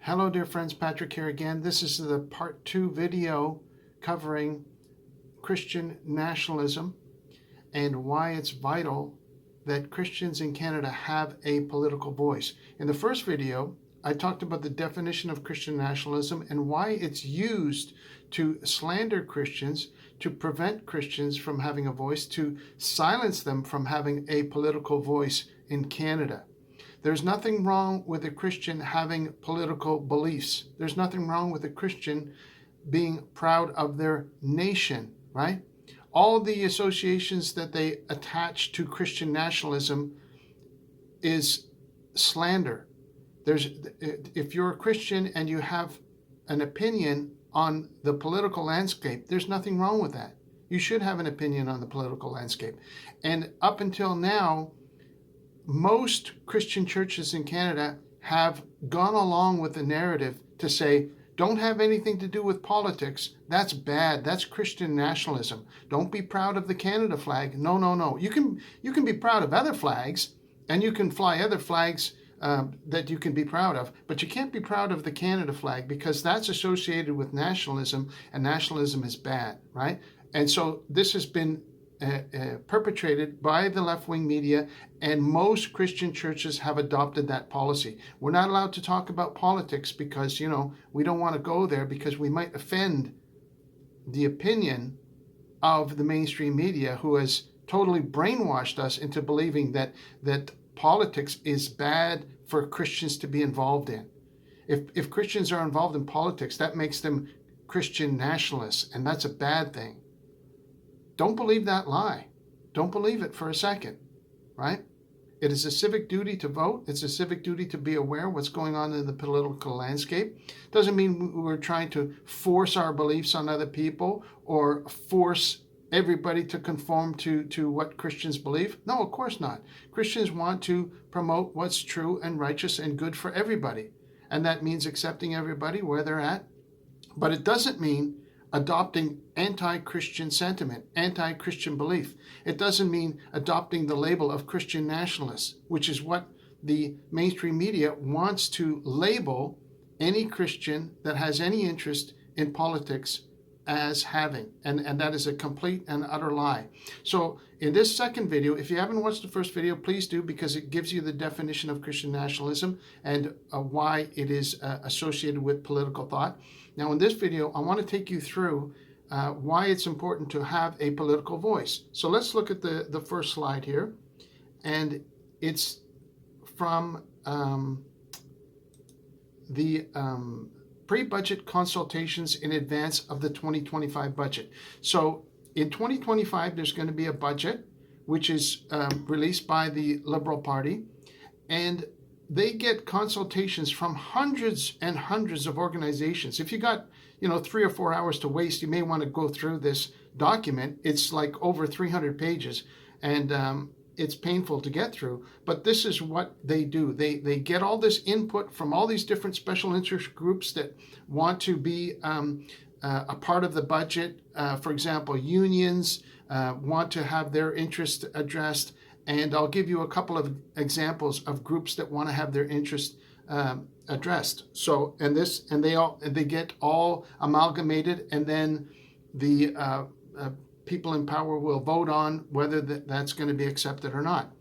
Hello dear friends, Patrick here again. This is the part 2 video covering Christian nationalism and why it's vital that Christians in Canada have a political voice. In the first video, I talked about the definition of Christian nationalism and why it's used to slander Christians, to prevent Christians from having a voice, to silence them from having a political voice in Canada. There's nothing wrong with a Christian having political beliefs. There's nothing wrong with a Christian being proud of their nation, right? All the associations that they attach to Christian nationalism is slander. If you're a Christian and you have an opinion on the political landscape, there's nothing wrong with that. You should have an opinion on the political landscape. And up until now, most Christian churches in Canada have gone along with the narrative to say, don't have anything to do with politics. That's bad. That's Christian nationalism. Don't be proud of the Canada flag. No, no, no. You can be proud of other flags, and you can fly other flags that you can be proud of, but you can't be proud of the Canada flag because that's associated with nationalism, and nationalism is bad, right? And so this has been perpetrated by the left-wing media, and most Christian churches have adopted that policy. We're not allowed to talk about politics because, we don't want to go there because we might offend the opinion of the mainstream media, who has totally brainwashed us into believing that politics is bad for Christians to be involved in. If Christians are involved in politics, that makes them Christian nationalists, and that's a bad thing. Don't believe that lie. Don't believe it for a second, right? It is a civic duty to vote. It's a civic duty to be aware of what's going on in the political landscape. Doesn't mean we're trying to force our beliefs on other people or force everybody to conform to what Christians believe. No, of course not. Christians want to promote what's true and righteous and good for everybody. And that means accepting everybody where they're at. But it doesn't mean adopting anti-Christian sentiment, anti-Christian belief. It doesn't mean adopting the label of Christian nationalists, which is what the mainstream media wants to label any Christian that has any interest in politics as having. And that is a complete and utter lie. So in this second video, if you haven't watched the first video, please do, because it gives you the definition of Christian nationalism and why it is associated with political thought. Now in this video, I want to take you through why it's important to have a political voice. So let's look at the first slide here. And it's from the pre-budget consultations in advance of the 2025 budget. So in 2025, there's going to be a budget, which is released by the Liberal Party, and they get consultations from hundreds and hundreds of organizations. If you got, 3 or 4 hours to waste, you may want to go through this document. It's like over 300 pages, and it's painful to get through, but this is what they do. They get all this input from all these different special interest groups that want to be a part of the budget. For example, unions want to have their interests addressed, and I'll give you a couple of examples of groups that want to have their interests addressed. So, and they get all amalgamated, and then the people in power will vote on whether that's going to be accepted or not.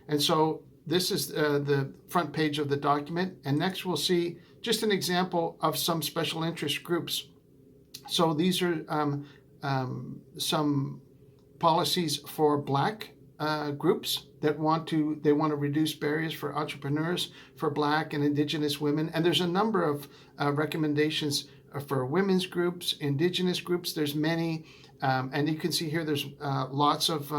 And so this is the front page of the document. And next we'll see just an example of some special interest groups. So these are some policies for Black groups that want to reduce barriers for entrepreneurs, for Black and Indigenous women. And there's a number of recommendations for women's groups, Indigenous groups. There's many. And you can see here there's lots of,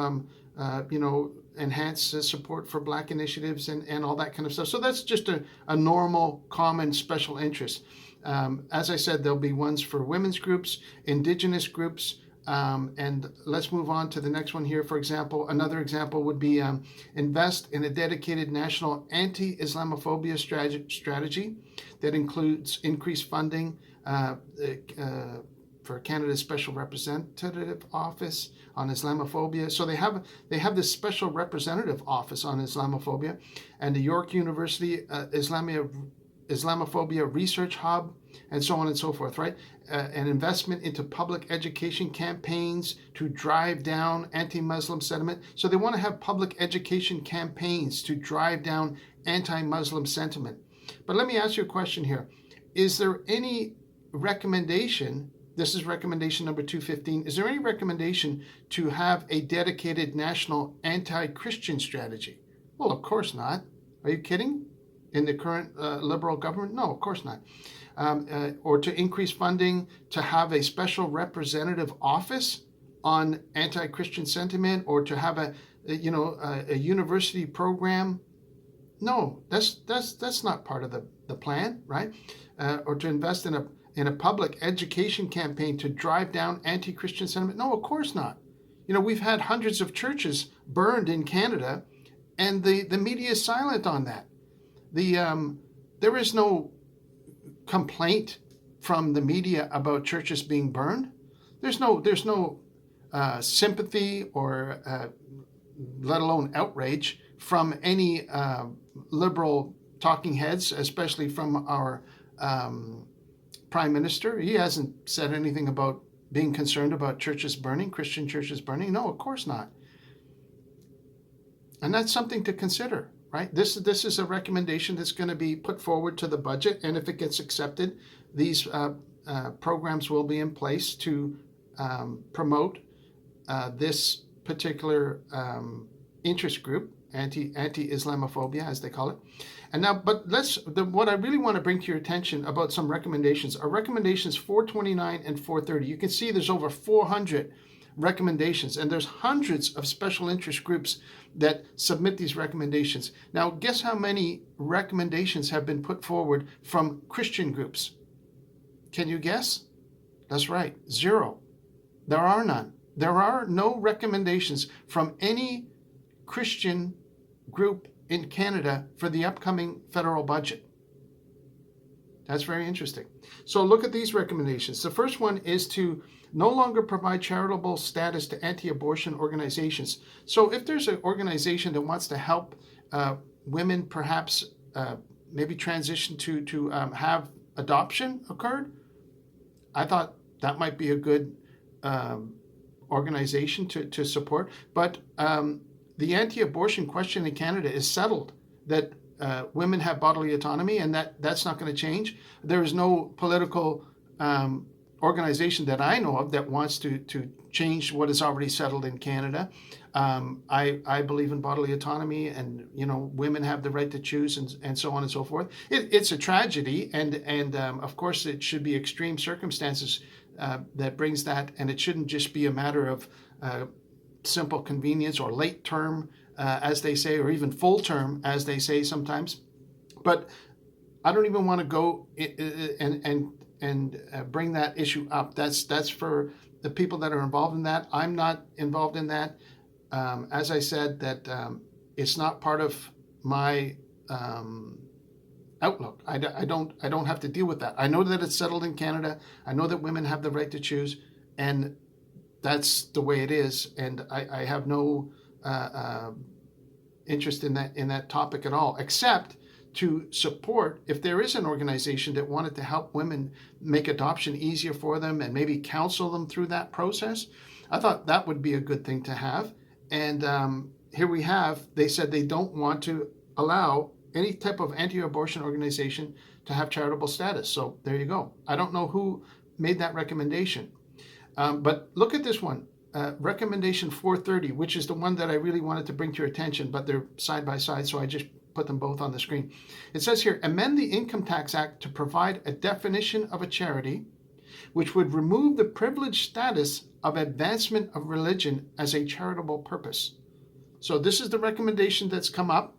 enhanced support for Black initiatives and all that kind of stuff. So that's just a normal, common special interest. As I said, there'll be ones for women's groups, Indigenous groups, and let's move on to the next one here. For example, another example would be invest in a dedicated national anti-Islamophobia strategy that includes increased funding for Canada's Special Representative Office on Islamophobia. So they have this Special Representative Office on Islamophobia, and the York University Islamophobia research hub, and so on and so forth, right? An investment into public education campaigns to drive down anti-Muslim sentiment. So they want to have public education campaigns to drive down anti-Muslim sentiment. But let me ask you a question here. Is there any recommendation, this is recommendation number 215, is there any recommendation to have a dedicated national anti-Christian strategy? Well, of course not. Are you kidding? In the current liberal government? No, of course not. Or to increase funding to have a special representative office on anti-Christian sentiment, or to have a university program? No, that's not part of the plan, right? Or to invest in a public education campaign to drive down anti-Christian sentiment? No, of course not. We've had hundreds of churches burned in Canada, and the media is silent on that. There is no complaint from the media about churches being burned. There's no sympathy or let alone outrage from any liberal talking heads, especially from our Prime Minister. He hasn't said anything about being concerned about churches burning, Christian churches burning. No, of course not. And that's something to consider, right? This is a recommendation that's going to be put forward to the budget, and if it gets accepted, these programs will be in place to promote this particular interest group, anti-Islamophobia, as they call it. And now, but what I really want to bring to your attention about some recommendations are recommendations 429 and 430. You can see there's over 400 recommendations, and there's hundreds of special interest groups that submit these recommendations. Now, guess how many recommendations have been put forward from Christian groups? Can you guess? That's right, 0. There are none. There are no recommendations from any Christian group in Canada for the upcoming federal budget. That's very interesting. So look at these recommendations. The first one is to no longer provide charitable status to anti-abortion organizations. So if there's an organization that wants to help women perhaps maybe transition to have adoption occurred, I thought that might be a good organization to support. But the anti-abortion question in Canada is settled, that women have bodily autonomy, and that's not going to change. There is no political organization that I know of that wants to change what is already settled in Canada. I believe in bodily autonomy, and women have the right to choose, and so on and so forth. It's a tragedy, and of course it should be extreme circumstances that brings that, and it shouldn't just be a matter of simple convenience or late term, as they say, or even full term, as they say sometimes. But I don't even want to go and bring that issue up. That's for the people that are involved in that. I'm not involved in that. As I said, that it's not part of my outlook. I don't have to deal with that. I know that it's settled in Canada. I know that women have the right to choose, and that's the way it is. And I have no interest in that topic at all, except to support if there is an organization that wanted to help women make adoption easier for them and maybe counsel them through that process. I thought that would be a good thing to have. And here we have, they said they don't want to allow any type of anti-abortion organization to have charitable status. So there you go. I don't know who made that recommendation. But look at this one, recommendation 430, which is the one that I really wanted to bring to your attention, but they're side by side, so I just put them both on the screen. It says here, amend the Income Tax Act to provide a definition of a charity, which would remove the privileged status of advancement of religion as a charitable purpose. So this is the recommendation that's come up,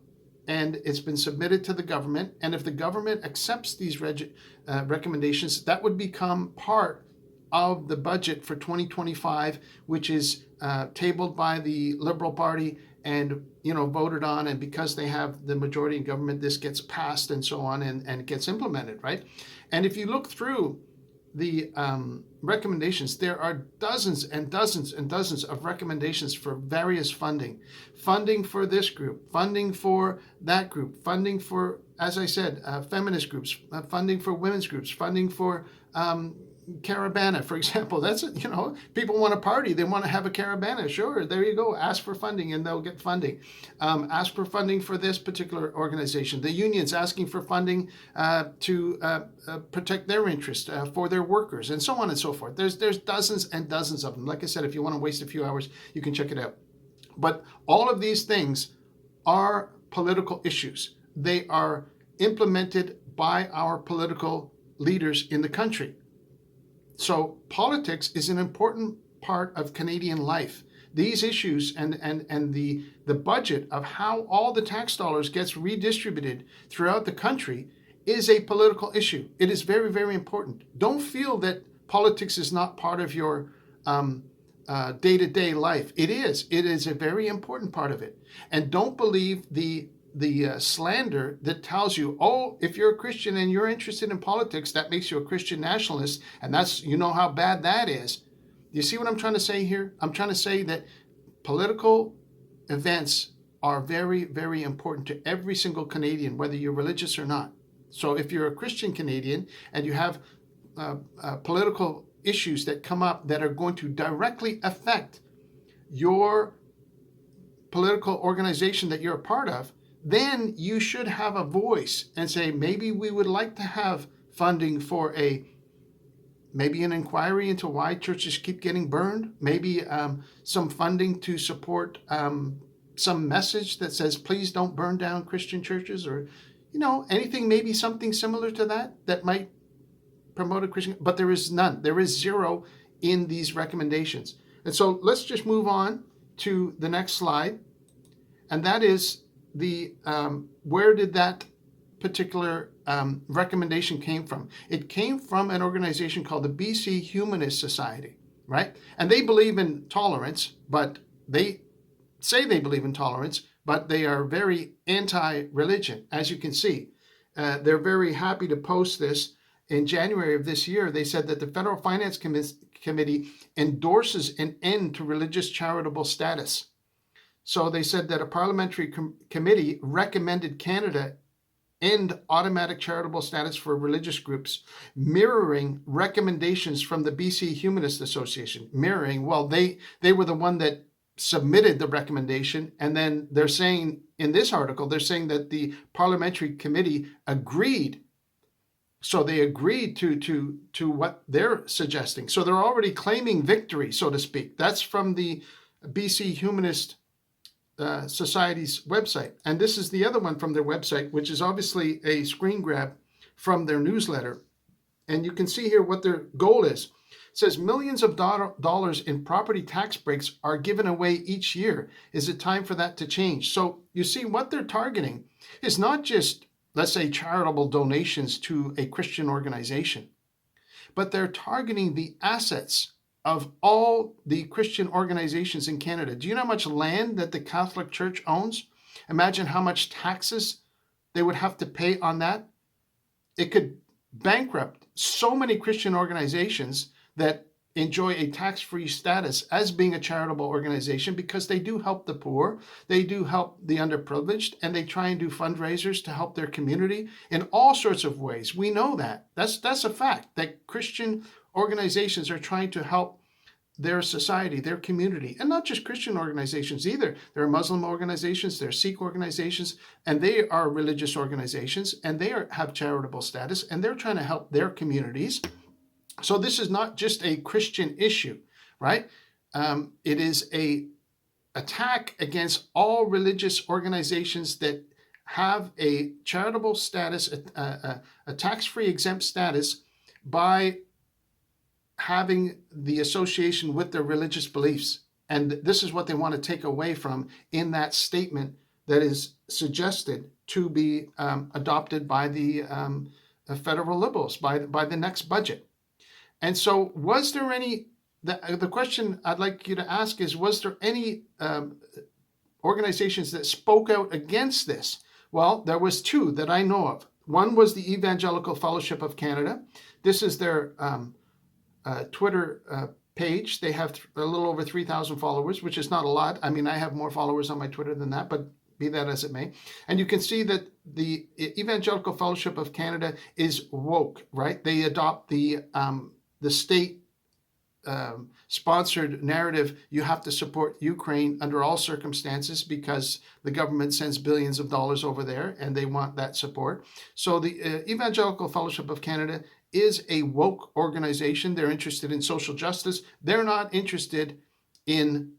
and it's been submitted to the government. And if the government accepts these recommendations, that would become part of the budget for 2025, which is tabled by the Liberal Party and voted on, and because they have the majority in government, this gets passed and so on, and it gets implemented, right? And if you look through the recommendations, there are dozens and dozens and dozens of recommendations for various funding. Funding for this group, funding for that group, funding for, as I said, feminist groups, funding for women's groups, funding for caravana, for example. That's, people want to party. They want to have a caravana. Sure, there you go. Ask for funding and they'll get funding. Ask for funding for this particular organization. The unions asking for funding to protect their interest for their workers, and so on and so forth. There's dozens and dozens of them. Like I said, if you want to waste a few hours, you can check it out. But all of these things are political issues. They are implemented by our political leaders in the country. So politics is an important part of Canadian life. These issues and the budget of how all the tax dollars gets redistributed throughout the country is a political issue. It is very, very important. Don't feel that politics is not part of your day-to-day life. It is. It is a very important part of it. And don't believe the slander that tells you, oh, if you're a Christian and you're interested in politics, that makes you a Christian nationalist, and that's, how bad that is. You see what I'm trying to say here? I'm trying to say that political events are very, very important to every single Canadian, whether you're religious or not. So if you're a Christian Canadian and you have political issues that come up that are going to directly affect your political organization that you're a part of, then you should have a voice and say, maybe we would like to have funding for maybe an inquiry into why churches keep getting burned, maybe some funding to support some message that says, please don't burn down Christian churches, or, anything, maybe something similar to that might promote a Christian, but there is none. There is zero in these recommendations. And so let's just move on to the next slide. And that is where did that particular recommendation came from? It came from an organization called the BC Humanist Society, right? And they believe in tolerance, but they say they believe in tolerance, but they are very anti-religion, as you can see. They're very happy to post this. In January of this year, they said that the Federal Finance Committee endorses an end to religious charitable status. So they said that a parliamentary committee recommended Canada end automatic charitable status for religious groups, mirroring recommendations from the BC Humanist Association. Mirroring, well, they were the one that submitted the recommendation, and then they're saying, in this article, they're saying that the parliamentary committee agreed. So they agreed to what they're suggesting. So they're already claiming victory, so to speak. That's from the BC Humanist Society's website. And this is the other one from their website, which is obviously a screen grab from their newsletter. And you can see here what their goal is. It says millions of dollars in property tax breaks are given away each year. Is it time for that to change? So you see what they're targeting is not just, let's say, charitable donations to a Christian organization, but they're targeting the assets of all the Christian organizations in Canada. Do you know how much land that the Catholic Church owns? Imagine how much taxes they would have to pay on that. It could bankrupt so many Christian organizations that enjoy a tax-free status as being a charitable organization, because they do help the poor, they do help the underprivileged, and they try and do fundraisers to help their community in all sorts of ways. We know that. That's a fact, that Christian organizations are trying to help their society, their community, and not just Christian organizations either. There are Muslim organizations, there are Sikh organizations, and they are religious organizations, and they have charitable status, and they're trying to help their communities. So this is not just a Christian issue, right? It is an attack against all religious organizations that have a charitable status, a tax-free exempt status, by having the association with their religious beliefs. And this is what they want to take away from in that statement that is suggested to be adopted by the federal Liberals by the next budget. And so was there any, the question I'd like you to ask is, was there any organizations that spoke out against this? Well, there was two that I know of. One was the Evangelical Fellowship of Canada. This is their Twitter page. They have a little over 3,000 followers, which is not a lot. I mean, I have more followers on my Twitter than that, but be that as it may. And you can see that the Evangelical Fellowship of Canada is woke, right? They adopt the state sponsored narrative. You have to support Ukraine under all circumstances because the government sends billions of dollars over there and they want that support. So the Evangelical Fellowship of Canada is a woke organization. They're interested in social justice. They're not interested in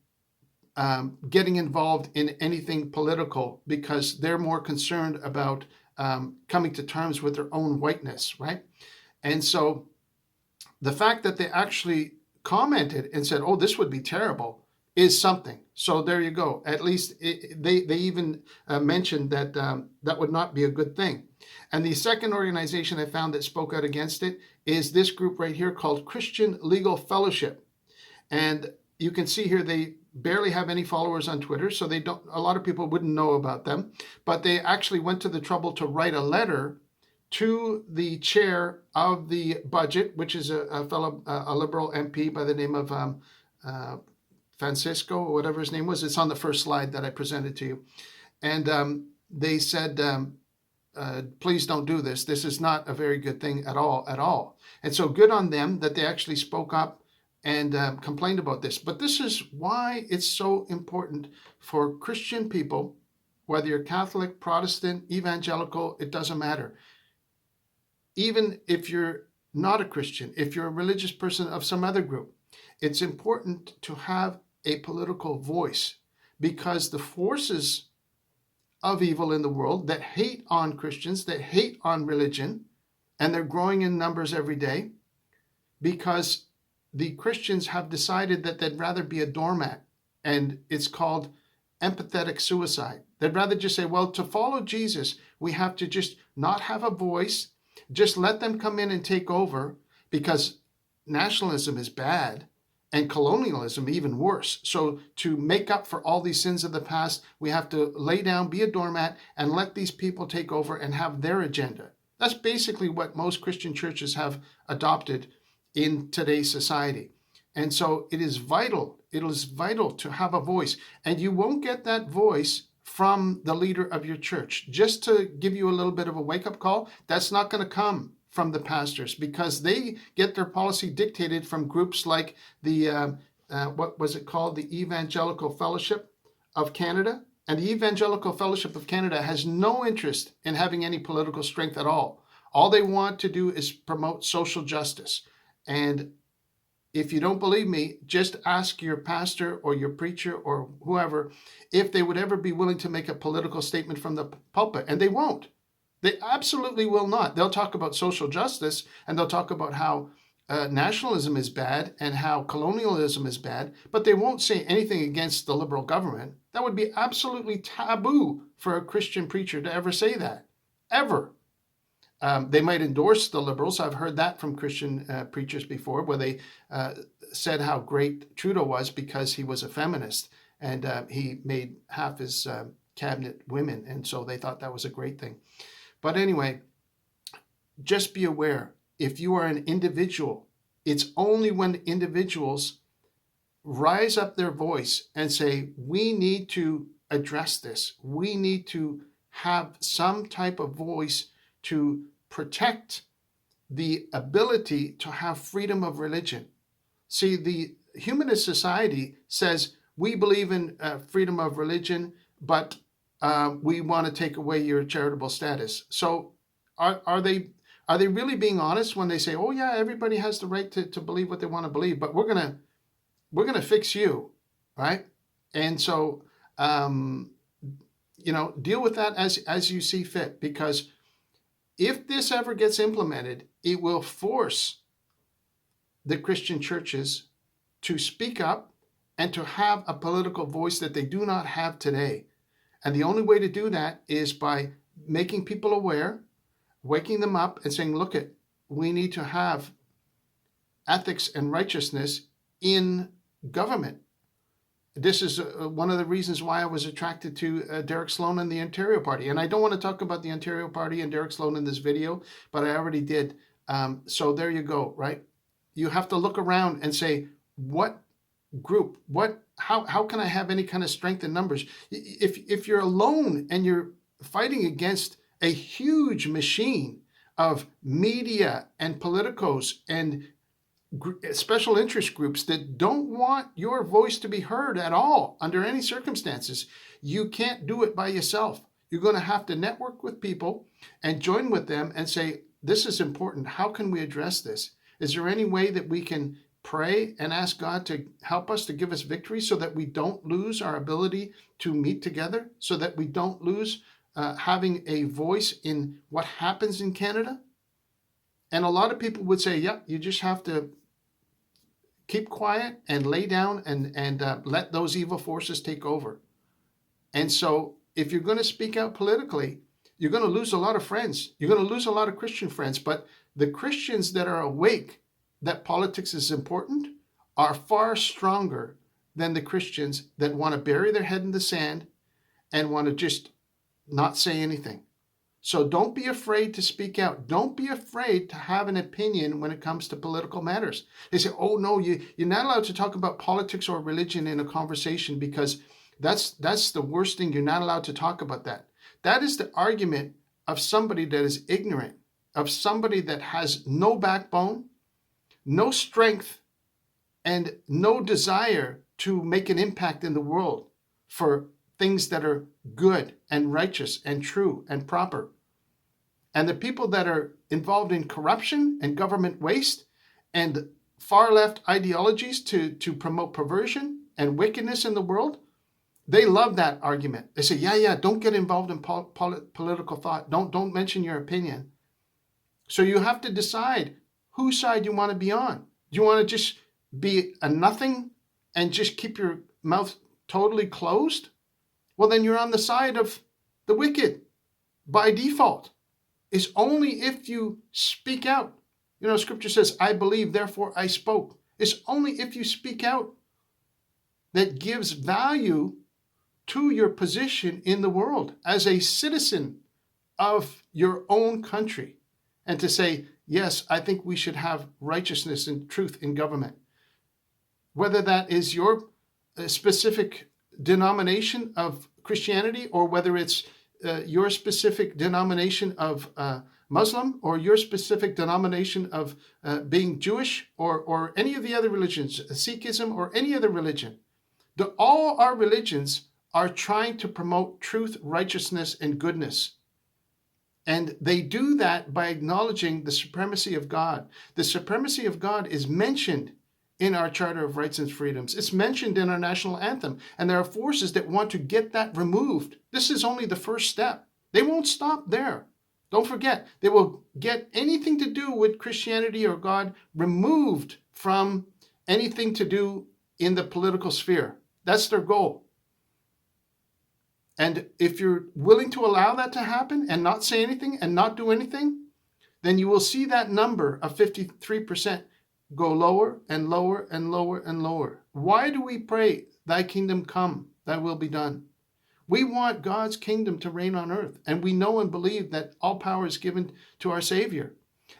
getting involved in anything political because they're more concerned about coming to terms with their own whiteness, right? And so the fact that they actually commented and said, oh, this would be terrible, is something. So there you go. At least they even mentioned that that would not be a good thing. And the second organization I found that spoke out against it is this group right here called Christian Legal Fellowship. And you can see here they barely have any followers on Twitter, so they don't. A lot of people wouldn't know about them. But they actually went to the trouble to write a letter to the chair of the budget, which is a fellow, a liberal MP by the name of Francisco, or whatever his name was. It's on the first slide that I presented to you. And they said, please don't do this. This is not a very good thing at all. And so good on them that they actually spoke up and complained about this. But this is why it's so important for Christian people, whether you're Catholic, Protestant, evangelical, it doesn't matter. Even if you're not a Christian, if you're a religious person of some other group, it's important to have a political voice, because the forces of evil in the world that hate on Christians, that hate on religion, and they're growing in numbers every day, because the Christians have decided that they'd rather be a doormat, and it's called empathetic suicide. They'd rather just say, well, to follow Jesus, we have to just not have a voice, just let them come in and take over, because nationalism is bad and colonialism even worse. So to make up for all these sins of the past, we have to lay down, be a doormat, and let these people take over and have their agenda. That's basically what most Christian churches have adopted in today's society. And so it is vital to have a voice. And you won't get that voice from the leader of your church. Just to give you a little bit of a wake-up call, that's not going to come from the pastors, because they get their policy dictated from groups like the, what was it called? The Evangelical Fellowship of Canada. And the Evangelical Fellowship of Canada has no interest in having any political strength at all. All they want to do is promote social justice. And if you don't believe me, just ask your pastor or your preacher or whoever if they would ever be willing to make a political statement from the pulpit. And they won't. They absolutely will not. They'll talk about social justice, and they'll talk about how nationalism is bad and how colonialism is bad, but they won't say anything against the liberal government. That would be absolutely taboo for a Christian preacher to ever say that, ever. They might endorse the liberals. I've heard that from Christian preachers before, where they said how great Trudeau was because he was a feminist, and he made half his cabinet women, and so they thought that was a great thing. But anyway, just be aware, if you are an individual, it's only when individuals rise up their voice and say, we need to address this. We need to have some type of voice to protect the ability to have freedom of religion. See, the humanist society says we believe in freedom of religion, but we want to take away your charitable status. So are they really being honest when they say, oh yeah, everybody has the right to believe what they want to believe, but we're gonna fix you, right? And so deal with that as you see fit, because if this ever gets implemented, it will force the Christian churches to speak up and to have a political voice that they do not have today. And the only way to do that is by making people aware, waking them up and saying, look, we need to have ethics and righteousness in government. This is one of the reasons why I was attracted to Derek Sloan and the Ontario Party. And I don't want to talk about the Ontario Party and Derek Sloan in this video, but I already did. So there you go, right? you have to look around and say, what group, how can I have any kind of strength in numbers? If you're alone and you're fighting against a huge machine of media and politicos and special interest groups that don't want your voice to be heard at all under any circumstances, you can't do it by yourself. You're going to have to network with people and join with them and say, this is important. How can we address this? Is there any way that we can pray and ask God to help us, to give us victory, so that we don't lose our ability to meet together, so that we don't lose having a voice in what happens in Canada? And a lot of people would say, yeah, you just have to keep quiet and lay down and let those evil forces take over. And so if you're going to speak out politically, you're going to lose a lot of friends. You're going to lose a lot of Christian friends. But the Christians that are awake that politics is important are far stronger than the Christians that want to bury their head in the sand and want to just not say anything. So don't be afraid to speak out. Don't be afraid to have an opinion when it comes to political matters. They say, oh no, you're not allowed to talk about politics or religion in a conversation because that's the worst thing. You're not allowed to talk about that. That is the argument of somebody that is ignorant, of somebody that has no backbone, no strength, and no desire to make an impact in the world for things that are good and righteous and true and proper. And the people that are involved in corruption and government waste and far left ideologies to promote perversion and wickedness in the world, they love that argument. They say, yeah, don't get involved in political thought. Don't mention your opinion. So you have to decide whose side you want to be on. Do you want to just be a nothing and just keep your mouth totally closed? Well, then you're on the side of the wicked by default. It's only if you speak out. You know, Scripture says, I believe, therefore I spoke. It's only if you speak out that gives value to your position in the world as a citizen of your own country. And to say, yes, I think we should have righteousness and truth in government. Whether that is your specific denomination of Christianity, or whether it's your specific denomination of Muslim, or your specific denomination of being Jewish, or any of the other religions, Sikhism, or any other religion. All our religions are trying to promote truth, righteousness, and goodness. And they do that by acknowledging the supremacy of God. The supremacy of God is mentioned in our Charter of Rights and Freedoms. It's mentioned in our national anthem. And there are forces that want to get that removed. This is only the first step. They won't stop there. Don't forget, they will get anything to do with Christianity or God removed from anything to do in the political sphere. That's their goal. And if you're willing to allow that to happen and not say anything and not do anything, then you will see that number of 53% go lower and lower and lower and lower. Why do we pray, thy kingdom come, thy will be done? We want God's kingdom to reign on earth. And we know and believe that all power is given to our Savior.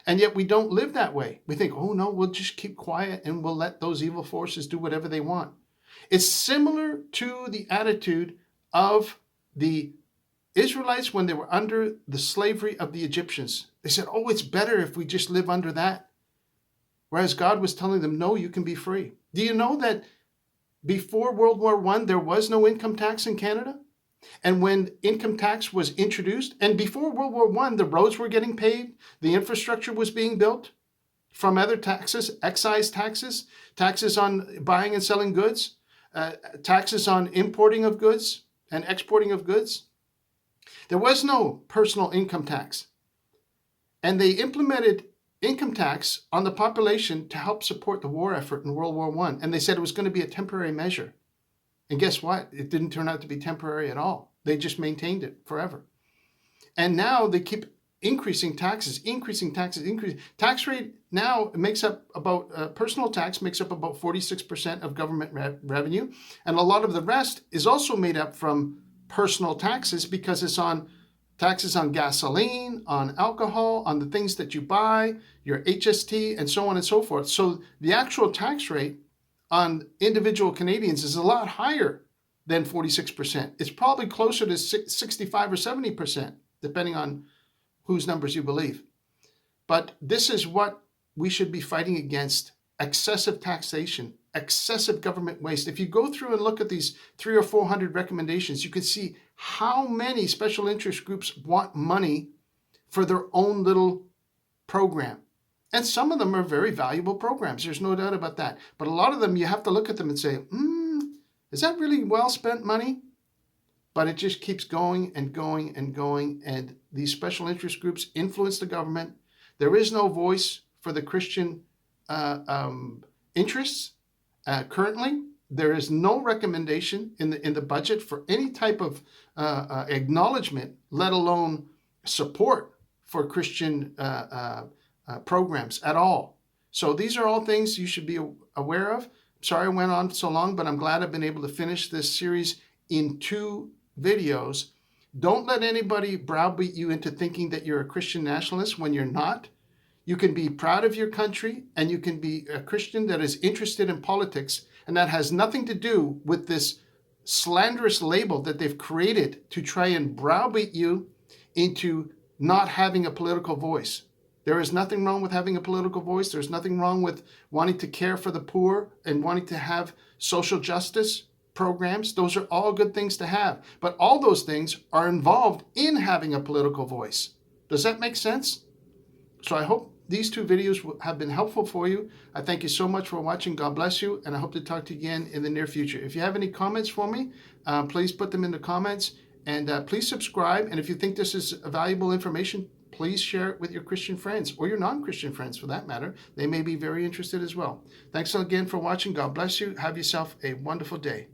And yet we don't live that way. We think, oh no, we'll just keep quiet and we'll let those evil forces do whatever they want. It's similar to the attitude of the Israelites when they were under the slavery of the Egyptians. They said, oh, it's better if we just live under that. Whereas God was telling them, no, you can be free. Do you know that before World War I, there was no income tax in Canada? And when income tax was introduced, and before World War I, the roads were getting paved, the infrastructure was being built from other taxes, excise taxes, taxes on buying and selling goods, taxes on importing of goods and exporting of goods. There was no personal income tax. And they implemented income tax on the population to help support the war effort in World War I. And they said it was going to be a temporary measure. And guess what? It didn't turn out to be temporary at all. They just maintained it forever. And now they keep increasing taxes. Tax rate now makes up about, personal tax makes up about 46% of government revenue. And a lot of the rest is also made up from personal taxes because it's on taxes on gasoline, on alcohol, on the things that you buy, your HST, and so on and so forth. So the actual tax rate on individual Canadians is a lot higher than 46%. It's probably closer to 65 or 70%, depending on whose numbers you believe. But this is what we should be fighting against: excessive taxation, excessive government waste. If you go through and look at these 300 or 400 recommendations, you can see how many special interest groups want money for their own little program. And some of them are very valuable programs. There's no doubt about that. But a lot of them, you have to look at them and say, is that really well spent money? But it just keeps going and going and going. And these special interest groups influence the government. There is no voice for the Christian interests currently. There is no recommendation in the budget for any type of acknowledgement, let alone support for Christian programs at all. So these are all things you should be aware of. Sorry I went on so long, but I'm glad I've been able to finish this series in 2 videos. Don't let anybody browbeat you into thinking that you're a Christian nationalist when you're not. You can be proud of your country, and you can be a Christian that is interested in politics, and that has nothing to do with this slanderous label that they've created to try and browbeat you into not having a political voice. There is nothing wrong with having a political voice. There's nothing wrong with wanting to care for the poor and wanting to have social justice programs. Those are all good things to have. But all those things are involved in having a political voice. Does that make sense? So I hope these 2 videos have been helpful for you. I thank you so much for watching. God bless you. And I hope to talk to you again in the near future. If you have any comments for me, please put them in the comments. And please subscribe. And if you think this is valuable information, please share it with your Christian friends, or your non-Christian friends for that matter. They may be very interested as well. Thanks again for watching. God bless you. Have yourself a wonderful day.